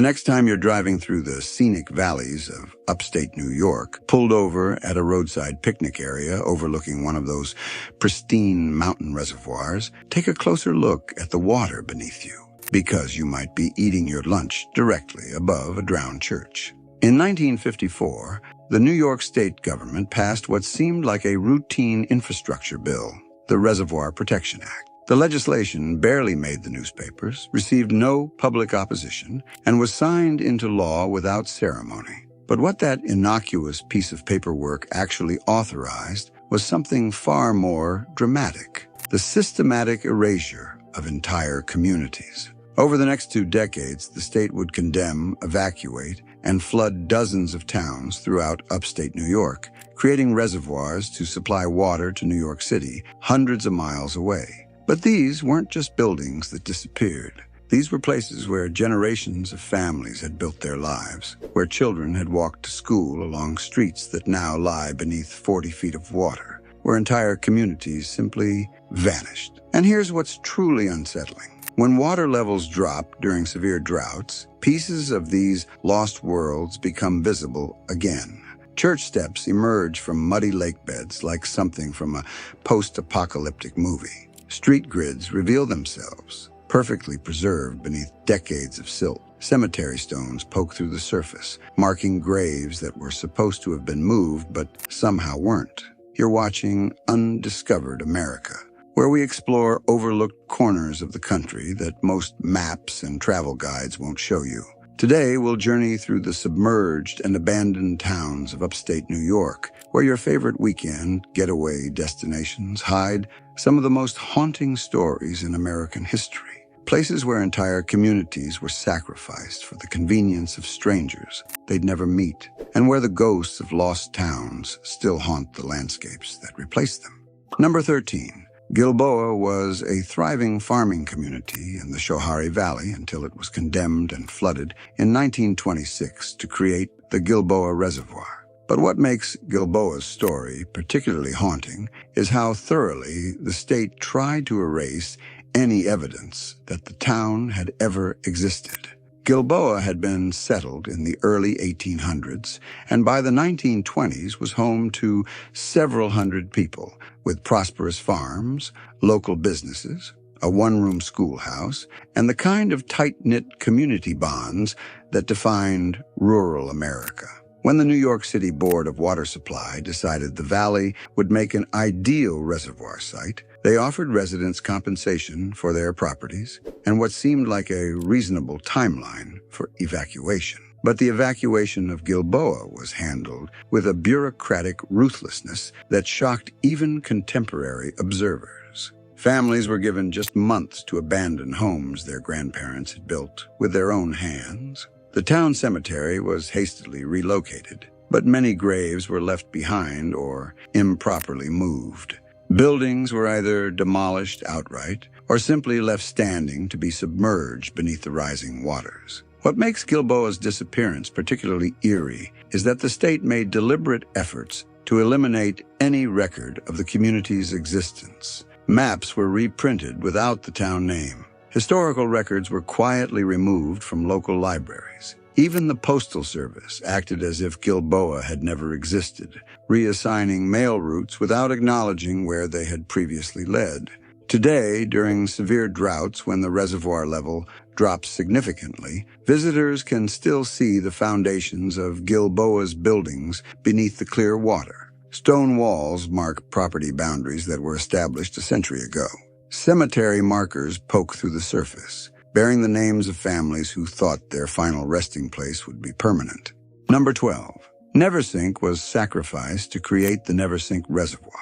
The next time you're driving through the scenic valleys of upstate New York, pulled over at a roadside picnic area overlooking one of those pristine mountain reservoirs, take a closer look at the water beneath you, because you might be eating your lunch directly above a drowned church. In 1954, the New York state government passed what seemed like a routine infrastructure bill, the Reservoir Protection Act. The legislation barely made the newspapers, received no public opposition, and was signed into law without ceremony. But what that innocuous piece of paperwork actually authorized was something far more dramatic: the systematic erasure of entire communities. Over the next 2 decades, the state would condemn, evacuate, and flood dozens of towns throughout upstate New York, creating reservoirs to supply water to New York City, hundreds of miles away. But these weren't just buildings that disappeared. These were places where generations of families had built their lives, where children had walked to school along streets that now lie beneath 40 feet of water, where entire communities simply vanished. And here's what's truly unsettling. When water levels drop during severe droughts, pieces of these lost worlds become visible again. Church steps emerge from muddy lake beds like something from a post-apocalyptic movie. Street grids reveal themselves, perfectly preserved beneath decades of silt. Cemetery stones poke through the surface, marking graves that were supposed to have been moved but somehow weren't. You're watching Undiscovered America, where we explore overlooked corners of the country that most maps and travel guides won't show you. Today, we'll journey through the submerged and abandoned towns of upstate New York, where your favorite weekend getaway destinations hide some of the most haunting stories in American history. Places where entire communities were sacrificed for the convenience of strangers they'd never meet, and where the ghosts of lost towns still haunt the landscapes that replaced them. Number 13. Gilboa was a thriving farming community in the Schoharie Valley until it was condemned and flooded in 1926 to create the Gilboa Reservoir. But what makes Gilboa's story particularly haunting is how thoroughly the state tried to erase any evidence that the town had ever existed. Gilboa had been settled in the early 1800s, and by the 1920s was home to several hundred people, with prosperous farms, local businesses, a one-room schoolhouse, and the kind of tight-knit community bonds that defined rural America. When the New York City Board of Water Supply decided the valley would make an ideal reservoir site, they offered residents compensation for their properties and what seemed like a reasonable timeline for evacuation. But the evacuation of Gilboa was handled with a bureaucratic ruthlessness that shocked even contemporary observers. Families were given just months to abandon homes their grandparents had built with their own hands. The town cemetery was hastily relocated, but many graves were left behind or improperly moved. Buildings were either demolished outright or simply left standing to be submerged beneath the rising waters. What makes Gilboa's disappearance particularly eerie is that the state made deliberate efforts to eliminate any record of the community's existence. Maps were reprinted without the town name. Historical records were quietly removed from local libraries. Even the Postal Service acted as if Gilboa had never existed, reassigning mail routes without acknowledging where they had previously led. Today, during severe droughts when the reservoir level drops significantly, visitors can still see the foundations of Gilboa's buildings beneath the clear water. Stone walls mark property boundaries that were established a century ago. Cemetery markers poke through the surface, bearing the names of families who thought their final resting place would be permanent. Number 12. Neversink was sacrificed to create the Neversink Reservoir.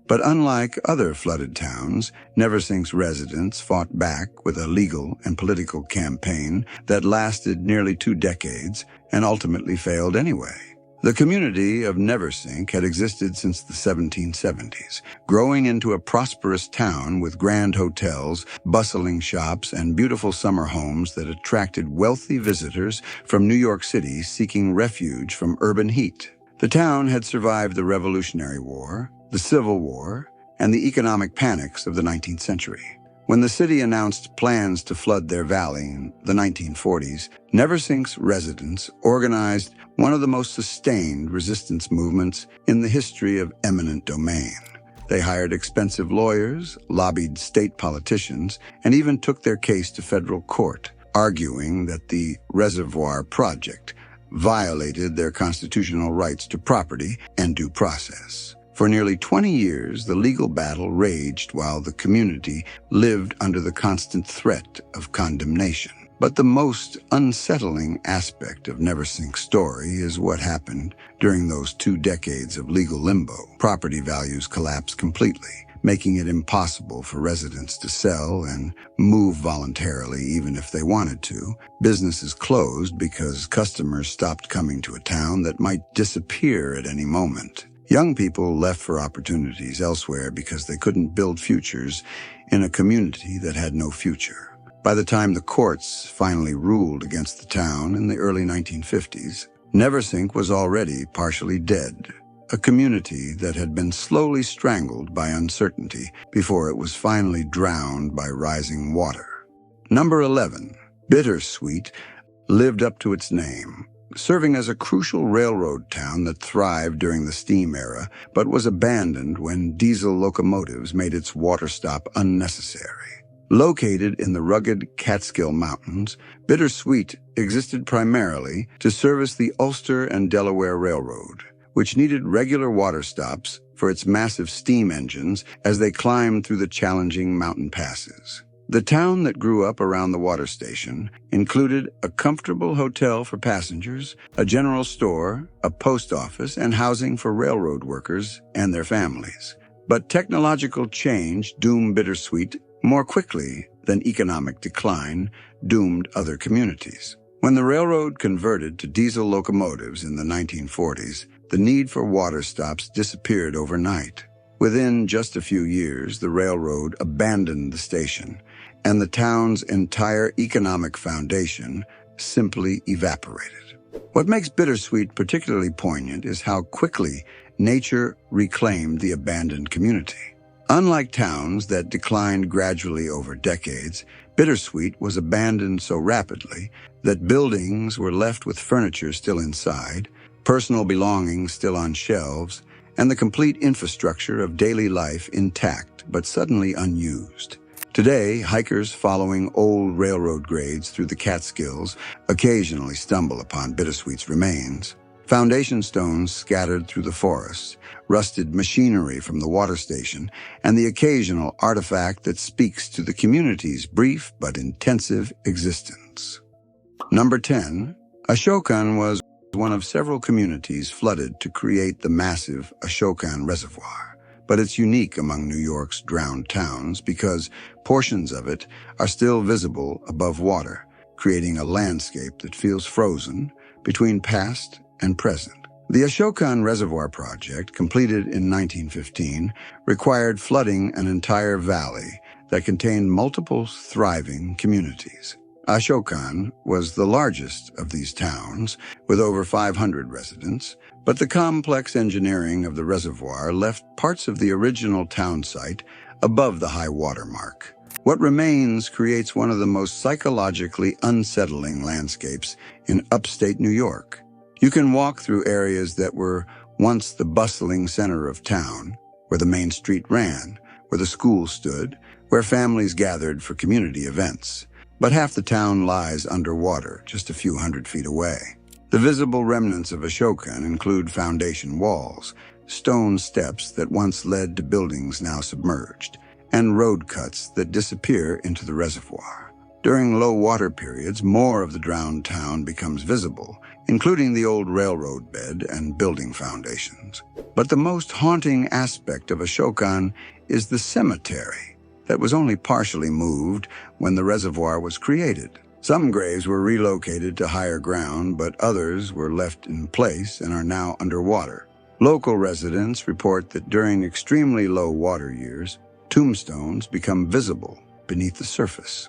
But unlike other flooded towns, Neversink's residents fought back with a legal and political campaign that lasted nearly 2 decades and ultimately failed anyway. The community of Neversink had existed since the 1770s, growing into a prosperous town with grand hotels, bustling shops, and beautiful summer homes that attracted wealthy visitors from New York City seeking refuge from urban heat. The town had survived the Revolutionary War, the Civil War, and the economic panics of the 19th century. When the city announced plans to flood their valley in the 1940s, Neversink's residents organized one of the most sustained resistance movements in the history of eminent domain. They hired expensive lawyers, lobbied state politicians, and even took their case to federal court, arguing that the reservoir project violated their constitutional rights to property and due process. For nearly 20 years, the legal battle raged while the community lived under the constant threat of condemnation. But the most unsettling aspect of Neversink's story is what happened during those 2 decades of legal limbo. Property values collapsed completely, making it impossible for residents to sell and move voluntarily even if they wanted to. Businesses closed because customers stopped coming to a town that might disappear at any moment. Young people left for opportunities elsewhere because they couldn't build futures in a community that had no future. By the time the courts finally ruled against the town in the early 1950s, Neversink was already partially dead, a community that had been slowly strangled by uncertainty before it was finally drowned by rising water. Number 11, Bittersweet, lived up to its name, serving as a crucial railroad town that thrived during the steam era, but was abandoned when diesel locomotives made its water stop unnecessary. Located in the rugged Catskill Mountains, Bittersweet existed primarily to service the Ulster and Delaware Railroad, which needed regular water stops for its massive steam engines as they climbed through the challenging mountain passes. The town that grew up around the water station included a comfortable hotel for passengers, a general store, a post office, and housing for railroad workers and their families. But technological change doomed Bittersweet more quickly than economic decline doomed other communities. When the railroad converted to diesel locomotives in the 1940s, the need for water stops disappeared overnight. Within just a few years, the railroad abandoned the station, and the town's entire economic foundation simply evaporated. What makes Bittersweet particularly poignant is how quickly nature reclaimed the abandoned community. Unlike towns that declined gradually over decades, Bittersweet was abandoned so rapidly that buildings were left with furniture still inside, personal belongings still on shelves, and the complete infrastructure of daily life intact but suddenly unused. Today, hikers following old railroad grades through the Catskills occasionally stumble upon Bittersweet's remains. Foundation stones scattered through the forests, rusted machinery from the water station, and the occasional artifact that speaks to the community's brief but intensive existence. Number 10, Ashokan was one of several communities flooded to create the massive Ashokan Reservoir. But it's unique among New York's drowned towns because portions of it are still visible above water, creating a landscape that feels frozen between past and present. The Ashokan Reservoir project, completed in 1915, required flooding an entire valley that contained multiple thriving communities. Ashokan was the largest of these towns, with over 500 residents, but the complex engineering of the reservoir left parts of the original town site above the high water mark. What remains creates one of the most psychologically unsettling landscapes in upstate New York. You can walk through areas that were once the bustling center of town, where the main street ran, where the school stood, where families gathered for community events. But half the town lies underwater, just a few hundred feet away. The visible remnants of Ashokan include foundation walls, stone steps that once led to buildings now submerged, and road cuts that disappear into the reservoir. During low water periods, more of the drowned town becomes visible, including the old railroad bed and building foundations. But the most haunting aspect of Ashokan is the cemetery that was only partially moved when the reservoir was created. Some graves were relocated to higher ground, but others were left in place and are now underwater. Local residents report that during extremely low water years, tombstones become visible beneath the surface.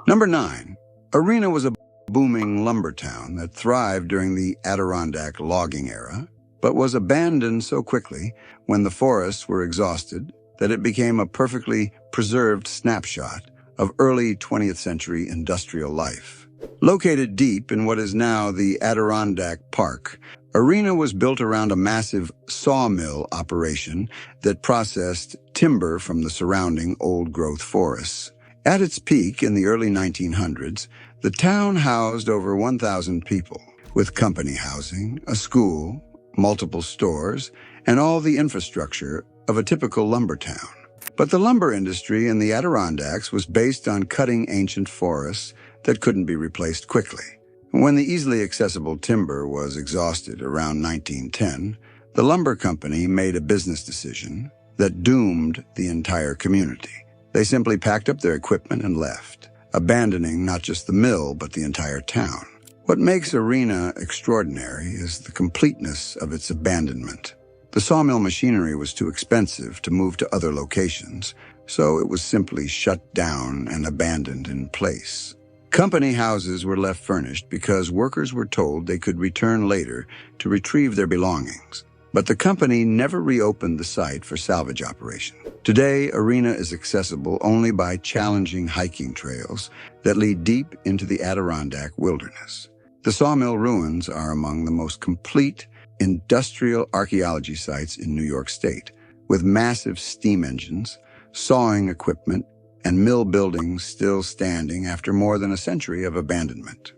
Number 9, Arena was a booming lumber town that thrived during the Adirondack logging era, but was abandoned so quickly when the forests were exhausted that it became a perfectly preserved snapshot of early 20th century industrial life. Located deep in what is now the Adirondack Park, Arena was built around a massive sawmill operation that processed timber from the surrounding old-growth forests. At its peak in the early 1900s, the town housed over 1,000 people, with company housing, a school, multiple stores, and all the infrastructure of a typical lumber town. But the lumber industry in the Adirondacks was based on cutting ancient forests that couldn't be replaced quickly. When the easily accessible timber was exhausted around 1910, the lumber company made a business decision that doomed the entire community. They simply packed up their equipment and left, abandoning not just the mill but the entire town. What makes Arena extraordinary is the completeness of its abandonment. The sawmill machinery was too expensive to move to other locations, so it was simply shut down and abandoned in place. Company houses were left furnished because workers were told they could return later to retrieve their belongings. But the company never reopened the site for salvage operation. Today, Arena is accessible only by challenging hiking trails that lead deep into the Adirondack wilderness. The sawmill ruins are among the most complete industrial archaeology sites in New York State, with massive steam engines, sawing equipment, and mill buildings still standing after more than a century of abandonment.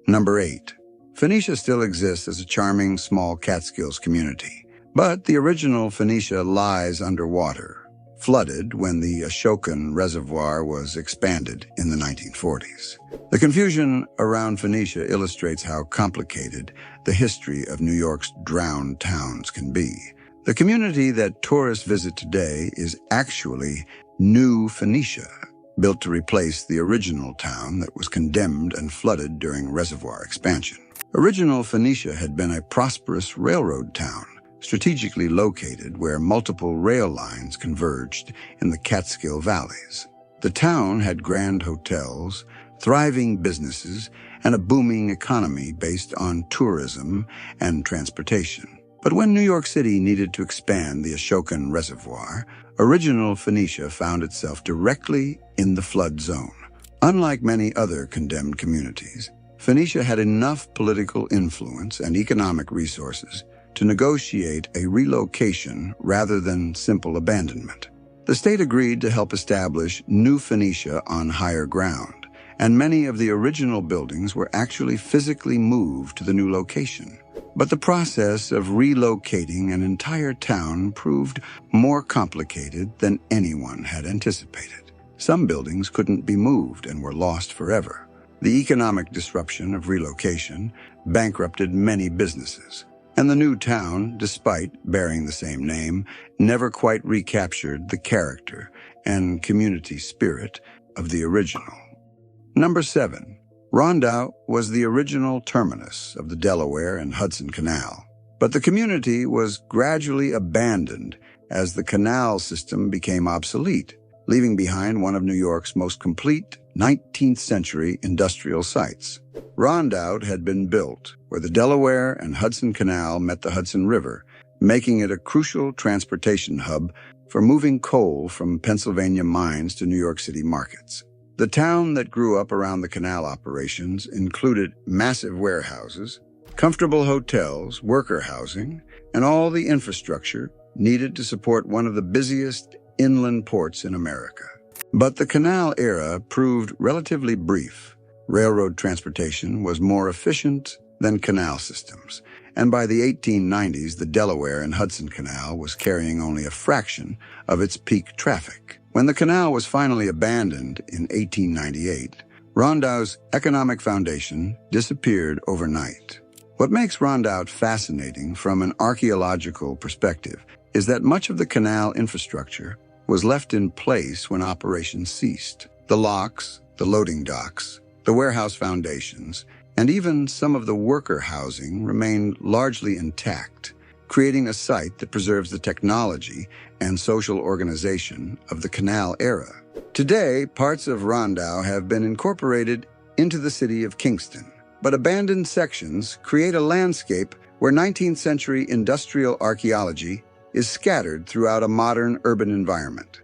Number 8. Phoenicia still exists as a charming small Catskills community, but the original Phoenicia lies underwater, flooded when the Ashokan Reservoir was expanded in the 1940s. The confusion around Phoenicia illustrates how complicated the history of New York's drowned towns can be. The community that tourists visit today is actually New Phoenicia, built to replace the original town that was condemned and flooded during reservoir expansion. Original Phoenicia had been a prosperous railroad town, strategically located where multiple rail lines converged in the Catskill valleys. The town had grand hotels, thriving businesses, and a booming economy based on tourism and transportation. But when New York City needed to expand the Ashokan Reservoir, original Phoenicia found itself directly in the flood zone. Unlike many other condemned communities, Phoenicia had enough political influence and economic resources to negotiate a relocation rather than simple abandonment. The state agreed to help establish New Phoenicia on higher ground, and many of the original buildings were actually physically moved to the new location. But the process of relocating an entire town proved more complicated than anyone had anticipated. Some buildings couldn't be moved and were lost forever. The economic disruption of relocation bankrupted many businesses, and the new town, despite bearing the same name, never quite recaptured the character and community spirit of the original. Number 7. Rondout was the original terminus of the Delaware and Hudson Canal, but the community was gradually abandoned as the canal system became obsolete, leaving behind one of New York's most complete 19th century industrial sites. Rondout had been built where the Delaware and Hudson Canal met the Hudson River, making it a crucial transportation hub for moving coal from Pennsylvania mines to New York City markets. The town that grew up around the canal operations included massive warehouses, comfortable hotels, worker housing, and all the infrastructure needed to support one of the busiest inland ports in America. But the canal era proved relatively brief. Railroad transportation was more efficient than canal systems, and by the 1890s, the Delaware and Hudson Canal was carrying only a fraction of its peak traffic. When the canal was finally abandoned in 1898, Rondout's economic foundation disappeared overnight. What makes Rondout fascinating from an archaeological perspective is that much of the canal infrastructure was left in place when operations ceased. The locks, the loading docks, the warehouse foundations, and even some of the worker housing remained largely intact, creating a site that preserves the technology and social organization of the canal era. Today, parts of Rondout have been incorporated into the city of Kingston, but abandoned sections create a landscape where 19th century industrial archaeology is scattered throughout a modern urban environment.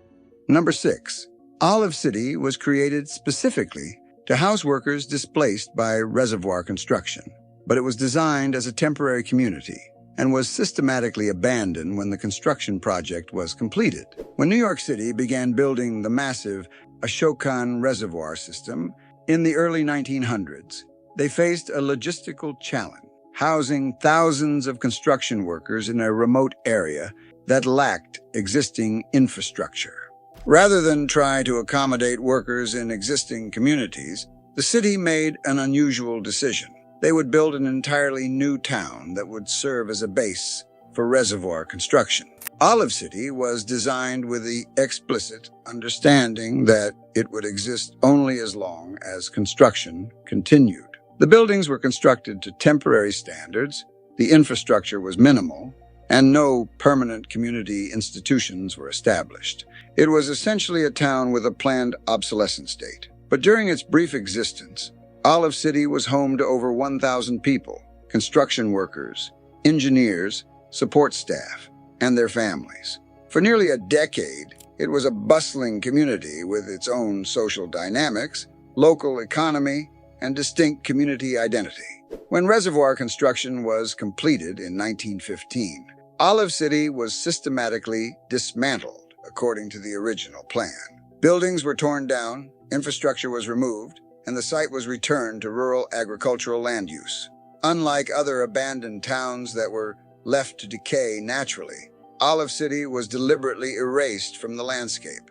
Number 6. Olive City was created specifically to house workers displaced by reservoir construction, but it was designed as a temporary community and was systematically abandoned when the construction project was completed. When New York City began building the massive Ashokan reservoir system in the early 1900s, they faced a logistical challenge, housing thousands of construction workers in a remote area that lacked existing infrastructure. Rather than try to accommodate workers in existing communities, the city made an unusual decision. They would build an entirely new town that would serve as a base for reservoir construction. Olive City was designed with the explicit understanding that it would exist only as long as construction continued. The buildings were constructed to temporary standards, the infrastructure was minimal, and no permanent community institutions were established. It was essentially a town with a planned obsolescence date. But during its brief existence, Olive City was home to over 1,000 people, construction workers, engineers, support staff, and their families. For nearly a decade, it was a bustling community with its own social dynamics, local economy, and distinct community identity. When reservoir construction was completed in 1915, Olive City was systematically dismantled according to the original plan. Buildings were torn down, infrastructure was removed, and the site was returned to rural agricultural land use. Unlike other abandoned towns that were left to decay naturally, Olive City was deliberately erased from the landscape.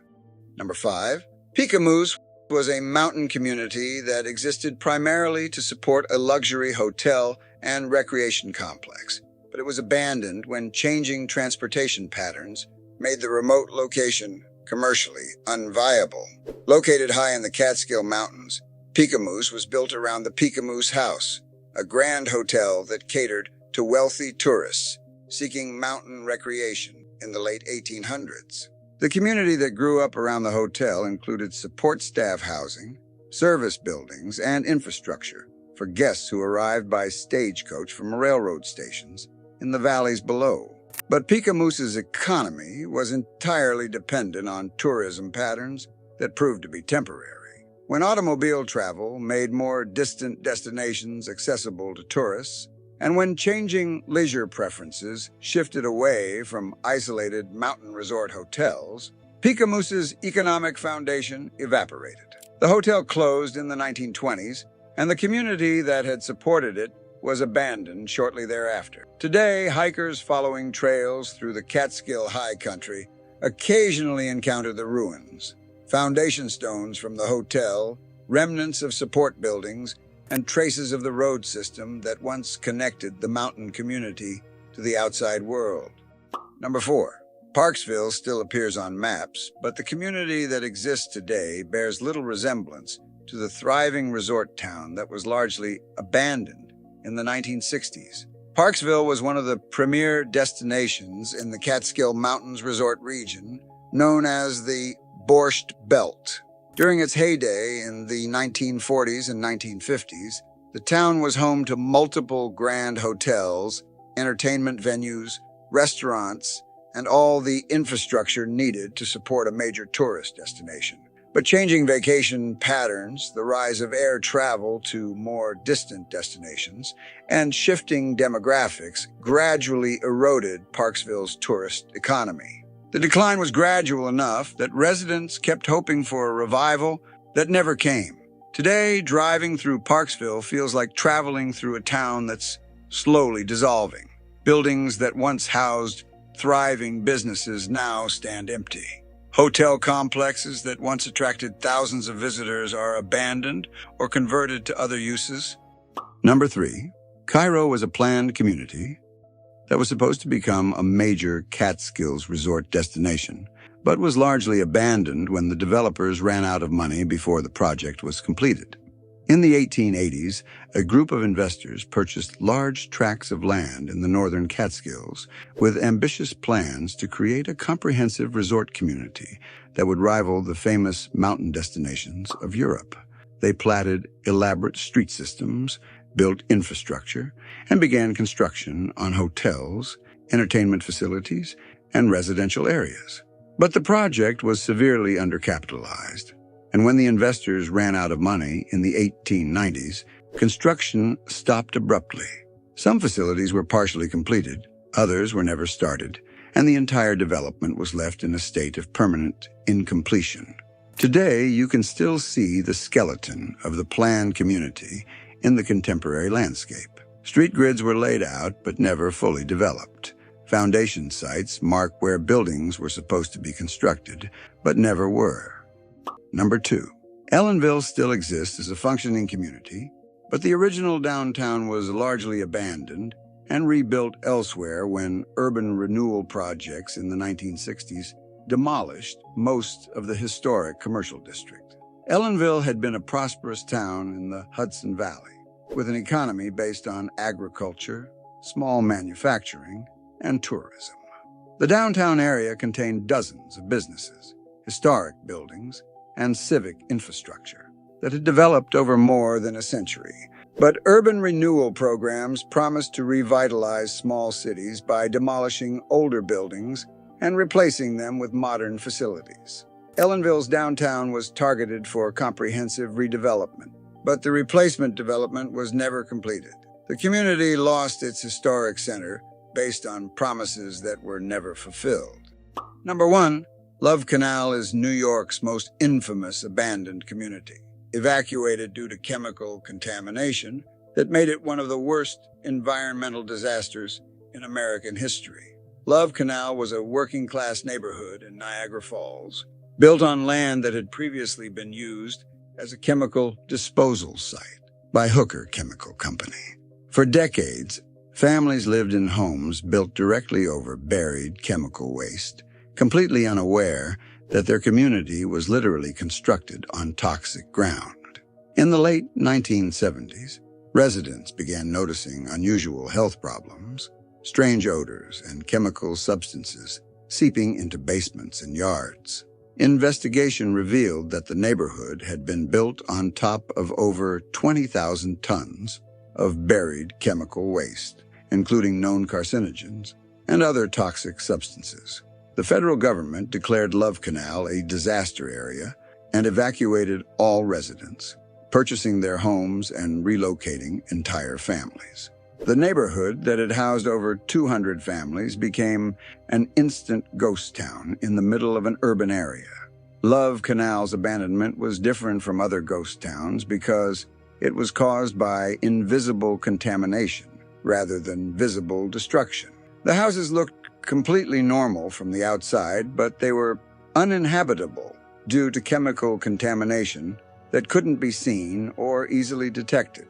Number 5. Picamous was a mountain community that existed primarily to support a luxury hotel and recreation complex, but it was abandoned when changing transportation patterns made the remote location commercially unviable. Located high in the Catskill Mountains, Picamous was built around the Picamous House, a grand hotel that catered to wealthy tourists seeking mountain recreation in the late 1800s. The community that grew up around the hotel included support staff housing, service buildings, and infrastructure for guests who arrived by stagecoach from railroad stations in the valleys below. But Picamous's economy was entirely dependent on tourism patterns that proved to be temporary. When automobile travel made more distant destinations accessible to tourists, and when changing leisure preferences shifted away from isolated mountain resort hotels, Picamous's economic foundation evaporated. The hotel closed in the 1920s, and the community that had supported it was abandoned shortly thereafter. Today, hikers following trails through the Catskill High Country occasionally encounter the ruins, foundation stones from the hotel, remnants of support buildings, and traces of the road system that once connected the mountain community to the outside world. Number 4. Parksville still appears on maps, but the community that exists today bears little resemblance to the thriving resort town that was largely abandoned in the 1960s. Parksville was one of the premier destinations in the Catskill Mountains resort region, known as the Borscht Belt. During its heyday in the 1940s and 1950s, the town was home to multiple grand hotels, entertainment venues, restaurants, and all the infrastructure needed to support a major tourist destination. But changing vacation patterns, the rise of air travel to more distant destinations, and shifting demographics gradually eroded Parksville's tourist economy. The decline was gradual enough that residents kept hoping for a revival that never came. Today, driving through Parksville feels like traveling through a town that's slowly dissolving. Buildings that once housed thriving businesses now stand empty. Hotel complexes that once attracted thousands of visitors are abandoned or converted to other uses. Number 3. Cairo was a planned community that was supposed to become a major Catskills resort destination, but was largely abandoned when the developers ran out of money before the project was completed. In the 1880s, a group of investors purchased large tracts of land in the northern Catskills with ambitious plans to create a comprehensive resort community that would rival the famous mountain destinations of Europe. They platted elaborate street systems, built infrastructure, and began construction on hotels, entertainment facilities, and residential areas. But the project was severely undercapitalized, and when the investors ran out of money in the 1890s, construction stopped abruptly. Some facilities were partially completed, others were never started, and the entire development was left in a state of permanent incompletion. Today, you can still see the skeleton of the planned community in the contemporary landscape. Street grids were laid out but never fully developed. Foundation sites mark where buildings were supposed to be constructed, but never were. Number 2. Ellenville still exists as a functioning community, but the original downtown was largely abandoned and rebuilt elsewhere when urban renewal projects in the 1960s demolished most of the historic commercial district. Ellenville had been a prosperous town in the Hudson Valley, with an economy based on agriculture, small manufacturing, and tourism. The downtown area contained dozens of businesses, historic buildings, and civic infrastructure that had developed over more than a century. But urban renewal programs promised to revitalize small cities by demolishing older buildings and replacing them with modern facilities. Ellenville's downtown was targeted for comprehensive redevelopment, but the replacement development was never completed. The community lost its historic center based on promises that were never fulfilled. Number 1, Love Canal is New York's most infamous abandoned community, evacuated due to chemical contamination that made it one of the worst environmental disasters in American history. Love Canal was a working-class neighborhood in Niagara Falls, built on land that had previously been used as a chemical disposal site by Hooker Chemical Company. For decades, families lived in homes built directly over buried chemical waste, completely unaware that their community was literally constructed on toxic ground. In the late 1970s, residents began noticing unusual health problems, strange odors, and chemical substances seeping into basements and yards. Investigation revealed that the neighborhood had been built on top of over 20,000 tons of buried chemical waste, including known carcinogens and other toxic substances. The federal government declared Love Canal a disaster area and evacuated all residents, purchasing their homes and relocating entire families. The neighborhood that had housed over 200 families became an instant ghost town in the middle of an urban area. Love Canal's abandonment was different from other ghost towns because it was caused by invisible contamination rather than visible destruction. The houses looked completely normal from the outside, but they were uninhabitable due to chemical contamination that couldn't be seen or easily detected.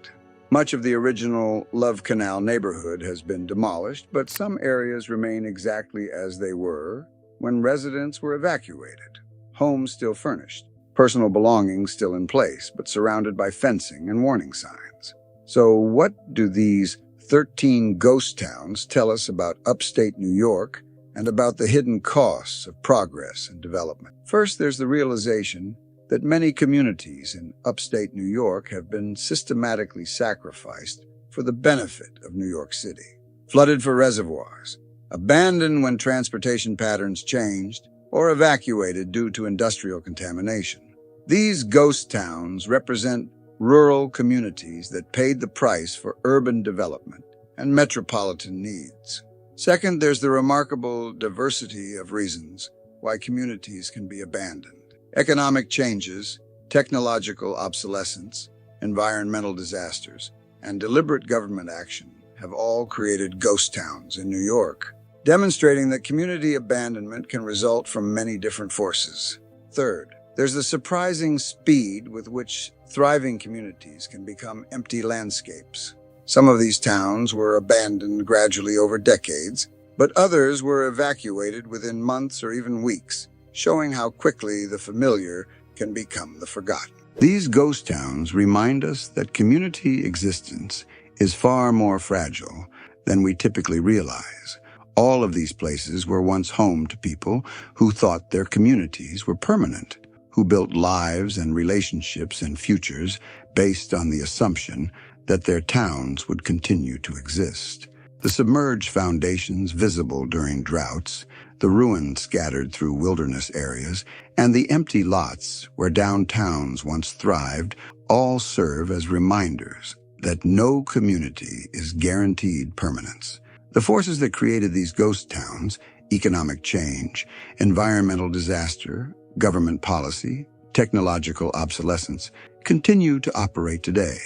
Much of the original Love Canal neighborhood has been demolished, but some areas remain exactly as they were when residents were evacuated. Homes still furnished, personal belongings still in place, but surrounded by fencing and warning signs. So what do these 13 ghost towns tell us about upstate New York and about the hidden costs of progress and development? First, there's the realization that many communities in upstate New York have been systematically sacrificed for the benefit of New York City. Flooded for reservoirs, abandoned when transportation patterns changed, or evacuated due to industrial contamination. These ghost towns represent rural communities that paid the price for urban development and metropolitan needs. Second, there's the remarkable diversity of reasons why communities can be abandoned. Economic changes, technological obsolescence, environmental disasters, and deliberate government action have all created ghost towns in New York, demonstrating that community abandonment can result from many different forces. Third, there's the surprising speed with which thriving communities can become empty landscapes. Some of these towns were abandoned gradually over decades, but others were evacuated within months or even weeks, showing how quickly the familiar can become the forgotten. These ghost towns remind us that community existence is far more fragile than we typically realize. All of these places were once home to people who thought their communities were permanent, who built lives and relationships and futures based on the assumption that their towns would continue to exist. The submerged foundations visible during droughts, the ruins scattered through wilderness areas, and the empty lots where downtowns once thrived all serve as reminders that no community is guaranteed permanence. The forces that created these ghost towns, economic change, environmental disaster, government policy, technological obsolescence, continue to operate today.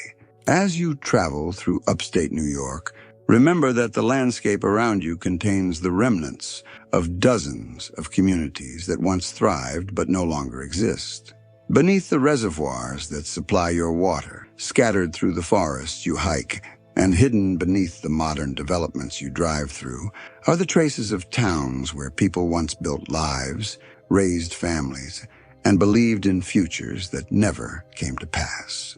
As you travel through upstate New York, remember that the landscape around you contains the remnants of dozens of communities that once thrived but no longer exist. Beneath the reservoirs that supply your water, scattered through the forests you hike, and hidden beneath the modern developments you drive through, are the traces of towns where people once built lives, raised families, and believed in futures that never came to pass.